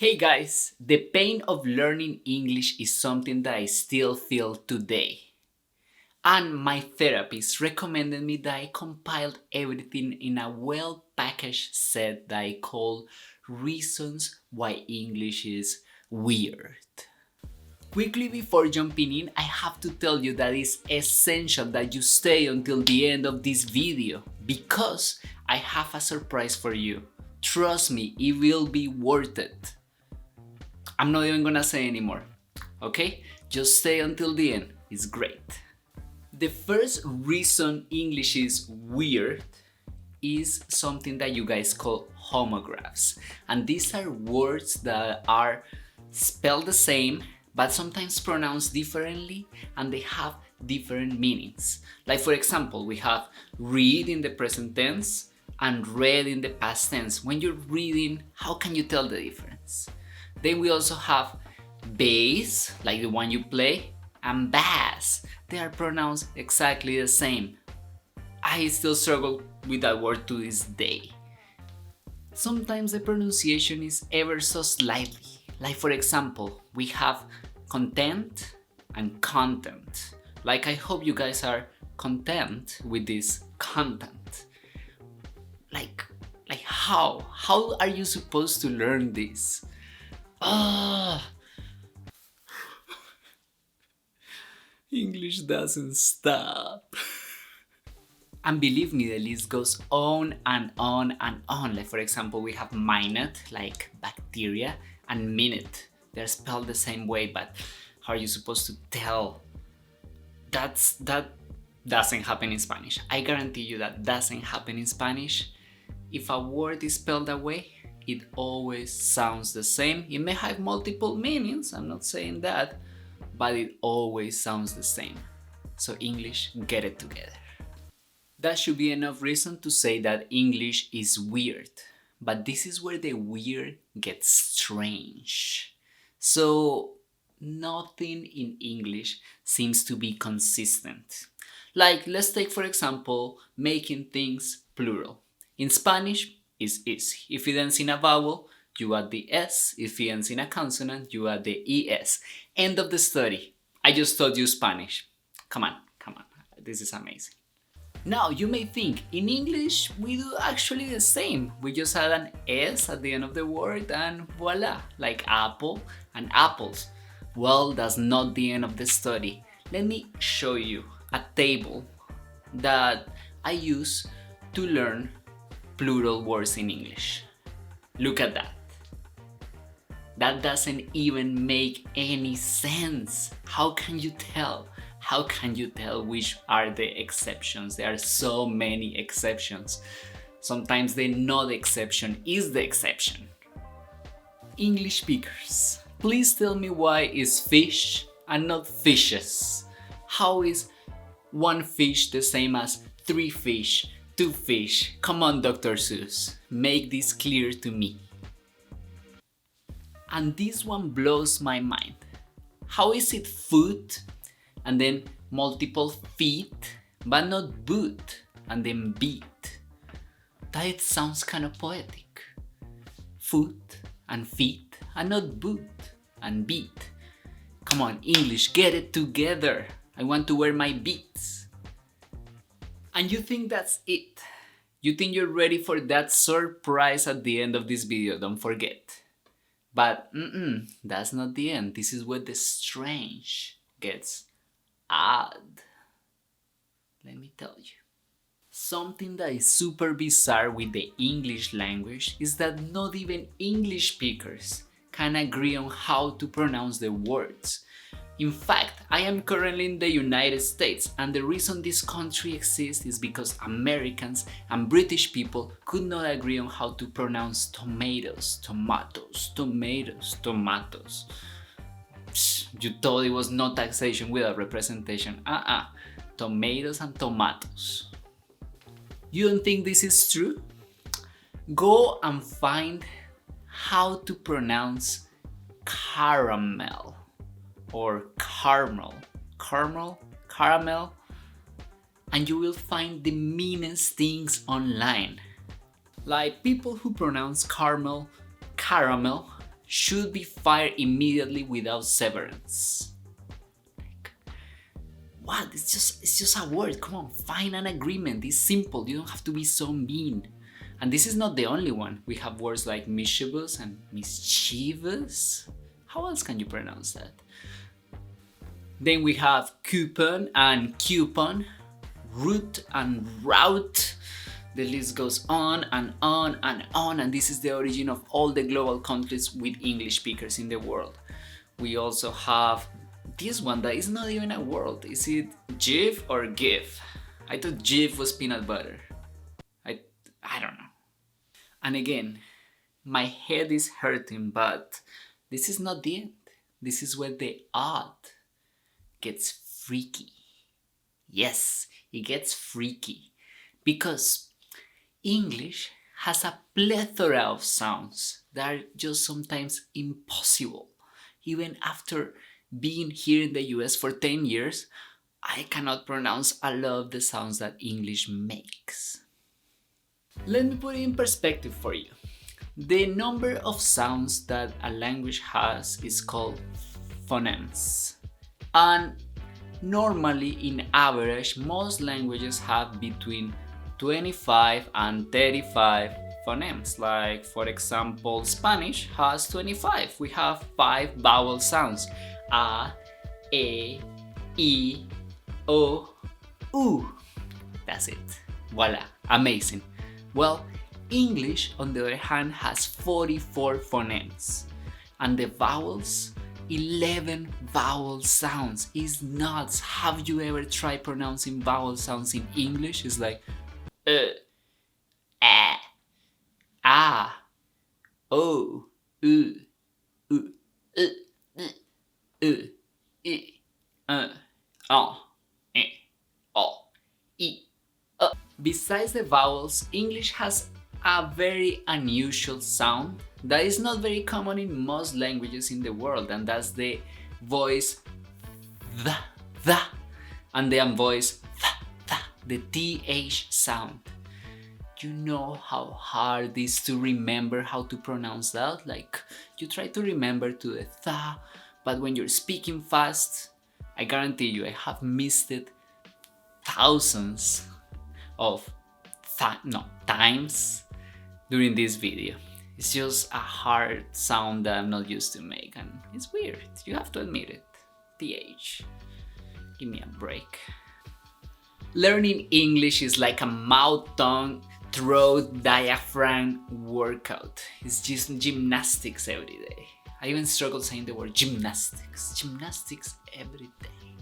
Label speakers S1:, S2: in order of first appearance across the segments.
S1: Hey guys, the pain of learning English is something that I still feel today. And my therapist recommended me that I compiled everything in a well-packaged set that I call Reasons Why English is Weird. Quickly before jumping in, I have to tell you that it's essential that you stay until the end of this video because I have a surprise for you. Trust me, it will be worth it. I'm not even gonna say anymore, okay? Just stay until the end, it's great. The first reason English is weird is something that you guys call homographs. And these are words that are spelled the same, but sometimes pronounced differently, and they have different meanings. Like for example, we have read in the present tense and read in the past tense. When you're reading, how can you tell the difference? Then we also have bass, like the one you play, and bass. They are pronounced exactly the same. I still struggle with that word to this day. Sometimes the pronunciation is ever so slightly. Like for example, we have content and content. Like I hope you guys are content with this content. Like how? How are you supposed to learn this? English doesn't stop. And believe me, the list goes on and on and on. Like for example, we have minute, like bacteria, and minute. They're spelled the same way, but how are you supposed to tell? That doesn't happen in Spanish. I guarantee you that doesn't happen in Spanish. If a word is spelled that way, it always sounds the same. It may have multiple meanings, I'm not saying that, but it always sounds the same. So English, get it together. That should be enough reason to say that English is weird. But this is where the weird gets strange. So nothing in English seems to be consistent. Like let's take for example, making things plural. In Spanish, is easy. If it ends in a vowel, you add the S. If it ends in a consonant, you add the ES. End of the study. I just taught you Spanish. Come on. This is amazing. Now, you may think, in English, we do actually the same. We just add an S at the end of the word and voila, like apple and apples. Well, that's not the end of the study. Let me show you a table that I use to learn plural words in English. Look at that. That doesn't even make any sense. How can you tell? How can you tell which are the exceptions? There are so many exceptions. Sometimes the not exception is the exception. English speakers, please tell me why is fish and not fishes? How is one fish the same as three fish? Two fish. Come on, Dr. Seuss, make this clear to me. And this one blows my mind. How is it foot and then multiple feet, but not boot and then beat? That sounds kind of poetic. Foot and feet and not boot and beat. Come on, English, get it together. I want to wear my beats. And you think that's it? You think you're ready for that surprise at the end of this video, don't forget. But that's not the end. This is where the strange gets odd. Let me tell you. Something that is super bizarre with the English language is that not even English speakers can agree on how to pronounce the words. In fact, I am currently in the United States, and the reason this country exists is because Americans and British people could not agree on how to pronounce tomatoes, tomatoes, tomatoes, tomatoes. You thought it was no taxation without representation. Tomatoes and tomatoes. You don't think this is true? Go and find how to pronounce caramel. Or caramel, and you will find the meanest things online. Like people who pronounce caramel, should be fired immediately without severance. Like, what? It's just a word. Come on, find an agreement. It's simple. You don't have to be so mean. And this is not the only one. We have words like mischievous and mischievous. How else can you pronounce that? Then we have coupon and coupon, route and route. The list goes on and on and on, and this is the origin of all the global countries with English speakers in the world. We also have this one that is not even a word. Is it Jif or GIF? I thought Jif was peanut butter. I don't know. And again, my head is hurting, but this is not the end. This is where the odd gets freaky. Yes, it gets freaky because English has a plethora of sounds that are just sometimes impossible. Even after being here in the US for 10 years, I cannot pronounce a lot of the sounds that English makes. Let me put it in perspective for you. The number of sounds that a language has is called phonemes. And normally, in average, most languages have between 25 and 35 phonemes. Like, for example, Spanish has 25. We have 5 vowel sounds. A, E, I, O, U. That's it. Voila. Amazing. Well, English, on the other hand, has 44 phonemes. And the vowels, 11 vowel sounds. Is nuts. Have you ever tried pronouncing vowel sounds in English? It's like a, o, u, I, o, I. Besides the vowels, English has a very unusual sound that is not very common in most languages in the world, and that's the voice the, and the voice the th sound. You know how hard it is to remember how to pronounce that? Like, you try to remember to the th, but when you're speaking fast, I guarantee you I have missed it thousands of times during this video. It's just a hard sound that I'm not used to make, and it's weird. You have to admit it. TH. Give me a break. Learning English is like a mouth, tongue, throat, diaphragm workout. It's just gymnastics every day. I even struggle saying the word gymnastics. Gymnastics every day.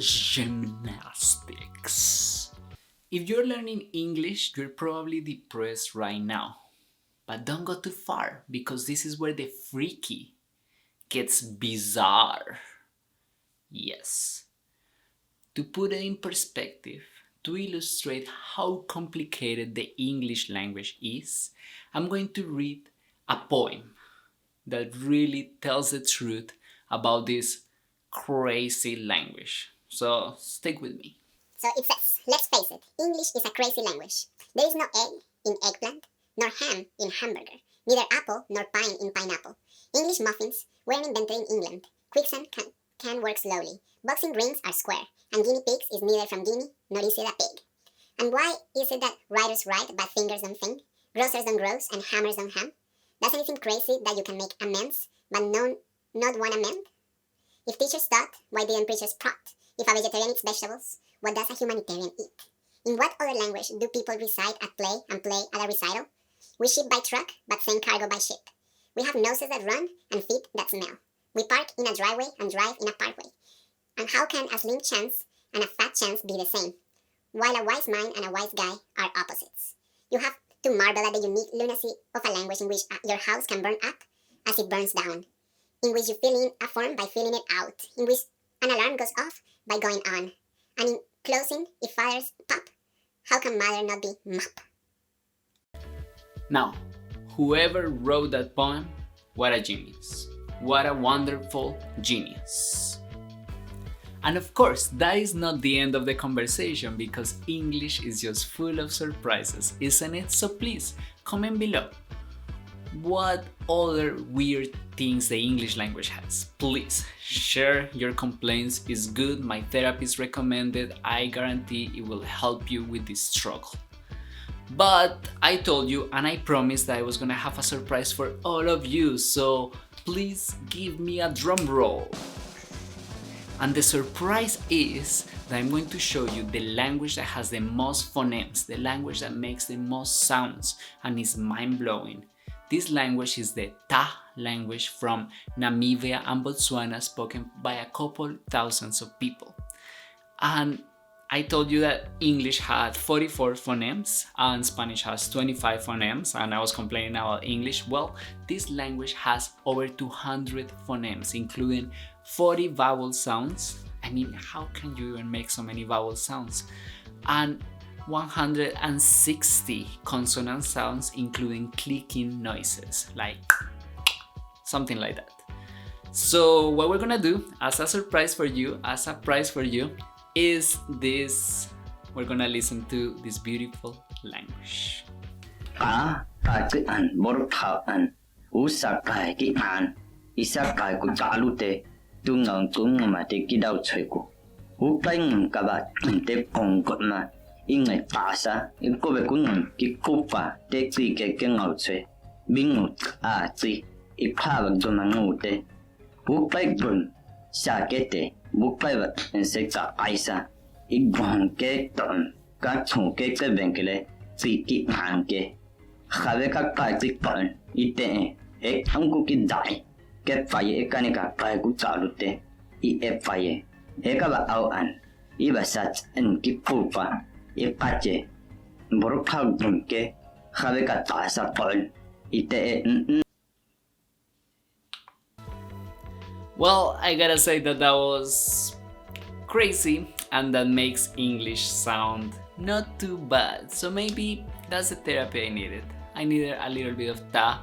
S1: Gymnastics. If you're learning English, you're probably depressed right now. But don't go too far, because this is where the freaky gets bizarre. Yes. To put it in perspective, to illustrate how complicated the English language is, I'm going to read a poem that really tells the truth about this crazy language. So stick with me.
S2: So it says, let's face it, English is a crazy language. There is no egg in eggplant, nor ham in hamburger, neither apple nor pine in pineapple. English muffins weren't invented in England. Quicksand can work slowly. Boxing rings are square, and guinea pigs is neither from Guinea, nor is it a pig. And why is it that writers write but fingers don't think, grocers don't gross, and hammers don't ham? Doesn't it seem crazy that you can make amends, but not one amend? If teachers taught, why didn't preachers prompt? If a vegetarian eats vegetables, what does a humanitarian eat? In what other language do people recite at play and play at a recital? We ship by truck, but send cargo by ship. We have noses that run and feet that smell. We park in a driveway and drive in a parkway. And how can a slim chance and a fat chance be the same, while a wise mind and a wise guy are opposites? You have to marvel at the unique lunacy of a language in which your house can burn up as it burns down, in which you fill in a form by filling it out, in which an alarm goes off by going on, and in closing, if fires pop, how can mother not be mop?
S1: Now, whoever wrote that poem, what a genius. What a wonderful genius. And of course, that is not the end of the conversation, because English is just full of surprises, isn't it? So please, comment below. what other weird things the English language has. Please share your complaints. It's good. My therapist recommended. I guarantee it will help you with this struggle. But I told you and I promised that I was gonna have a surprise for all of you, so please give me a drum roll. And the surprise is that I'm going to show you the language that has the most phonemes, the language that makes the most sounds and is mind-blowing. This language is the Ta language from Namibia and Botswana, spoken by a couple thousands of people. And I told you that English had 44 phonemes and Spanish has 25 phonemes, and I was complaining about English. Well, this language has over 200 phonemes, including 40 vowel sounds. I mean, how can you even make so many vowel sounds? And 160 consonant sounds, including clicking noises, like something like that. So what we're gonna do as a surprise for you, as a prize for you, is this. We're gonna listen to this beautiful language.
S3: An Borkhan Usakai Kitan Isakai Kutalute Dungang Tungmati Kidao Cheku Ukain Kabat Te Pongkotma Inget Pasa Ikobekun Kikupa Tekri Kengauche Bingut Ati Ipava Donangute Ukaibun Sakete Bukaivat and Sexa Aisa Igwan Keton Gatun Keke Benkele Tiki Hanke Haveka Kaiti Pon Ite Ek Hanguki Dai Get Fire Ekanika Kaigutalute E Fire Ekaba Awan Ibasat and Kipupa Ipache Borokal Dunke Haveka Tasa Pon Ite.
S1: Well, I gotta say that was crazy, and that makes English sound not too bad. So maybe that's the therapy I needed. I needed a little bit of ta,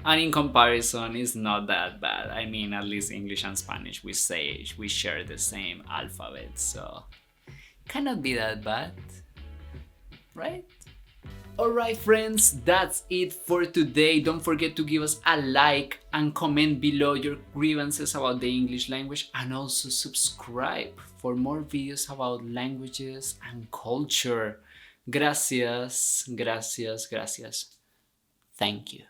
S1: and in comparison, it's not that bad. I mean, at least English and Spanish, we share the same alphabet, so cannot be that bad, right? Alright friends, that's it for today. Don't forget to give us a like and comment below your grievances about the English language, and also subscribe for more videos about languages and culture. Gracias, gracias, gracias. Thank you.